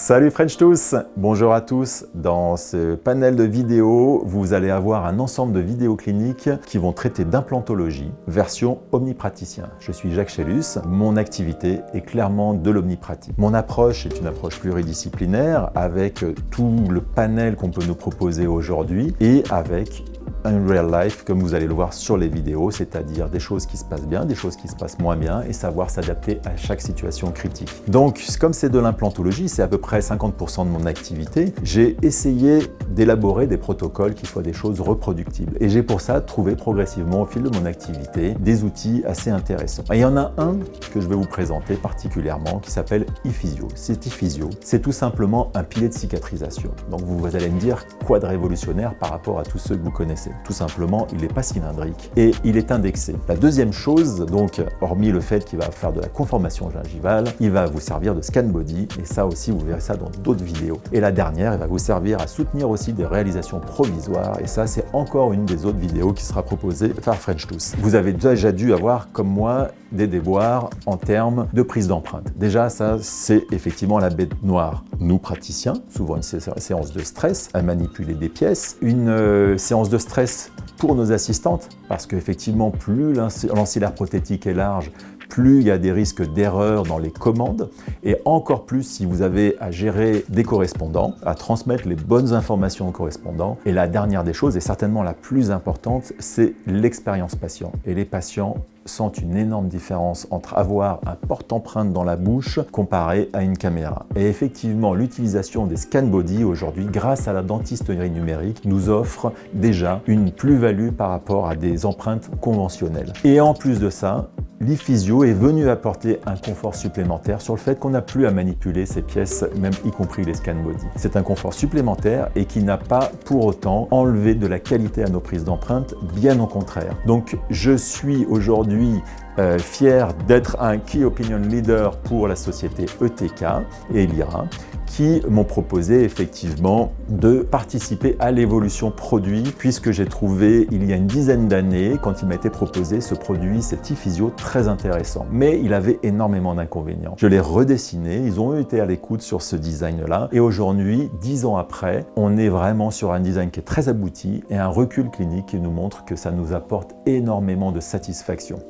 Salut French tous! Bonjour à tous! Dans ce panel de vidéos, vous allez avoir un ensemble de vidéos cliniques qui vont traiter d'implantologie, version omnipraticien. Je suis Jacques Chélus, mon activité est clairement de l'omnipratique. Mon approche est une approche pluridisciplinaire avec tout le panel qu'on peut nous proposer aujourd'hui et avec un real life, comme vous allez le voir sur les vidéos, c'est-à-dire des choses qui se passent bien, des choses qui se passent moins bien et savoir s'adapter à chaque situation critique. Donc, comme c'est de l'implantologie, c'est à peu près 50% de mon activité, j'ai essayé d'élaborer des protocoles qui soient des choses reproductibles. Et j'ai pour ça trouvé progressivement au fil de mon activité des outils assez intéressants. Et il y en a un que je vais vous présenter particulièrement qui s'appelle ePhysio. Cet ePhysio, c'est tout simplement un pilier de cicatrisation. Donc vous allez me dire quoi de révolutionnaire par rapport à tous ceux que vous connaissez. Tout simplement, il n'est pas cylindrique et il est indexé. La deuxième chose, donc, hormis le fait qu'il va faire de la conformation gingivale, il va vous servir de scan body et ça aussi, vous verrez ça dans d'autres vidéos. Et la dernière, il va vous servir à soutenir aussi des réalisations provisoires et ça, c'est encore une des autres vidéos qui sera proposée par French Tous. Vous avez déjà dû avoir, comme moi, des déboires en termes de prise d'empreinte. Déjà, ça, c'est effectivement la bête noire. Nous, praticiens, souvent une séance de stress, à manipuler des pièces, une séance de stress pour nos assistantes, parce qu'effectivement, plus l'ancillaire prothétique est large, plus il y a des risques d'erreur dans les commandes, et encore plus si vous avez à gérer des correspondants, à transmettre les bonnes informations aux correspondants. Et la dernière des choses, et certainement la plus importante, c'est l'expérience patient. Et les patients sentent une énorme différence entre avoir un porte-empreinte dans la bouche comparé à une caméra. Et effectivement, l'utilisation des scan body aujourd'hui, grâce à la dentisterie numérique, nous offre déjà une plus-value par rapport à des empreintes conventionnelles. Et en plus de ça, l'ePhysio est venu apporter un confort supplémentaire sur le fait qu'on n'a plus à manipuler ces pièces, même y compris les scan body. C'est un confort supplémentaire et qui n'a pas pour autant enlevé de la qualité à nos prises d'empreintes, bien au contraire. Donc je suis aujourd'hui fier d'être un Key Opinion Leader pour la société ETK et l'IRA, qui m'ont proposé effectivement de participer à l'évolution produit, puisque j'ai trouvé il y a une dizaine d'années, quand il m'a été proposé ce produit, cet ePhysio, très intéressant. Mais il avait énormément d'inconvénients. Je l'ai redessiné, ils ont été à l'écoute sur ce design-là, et aujourd'hui, 10 ans après, on est vraiment sur un design qui est très abouti et un recul clinique qui nous montre que ça nous apporte énormément de satisfaction.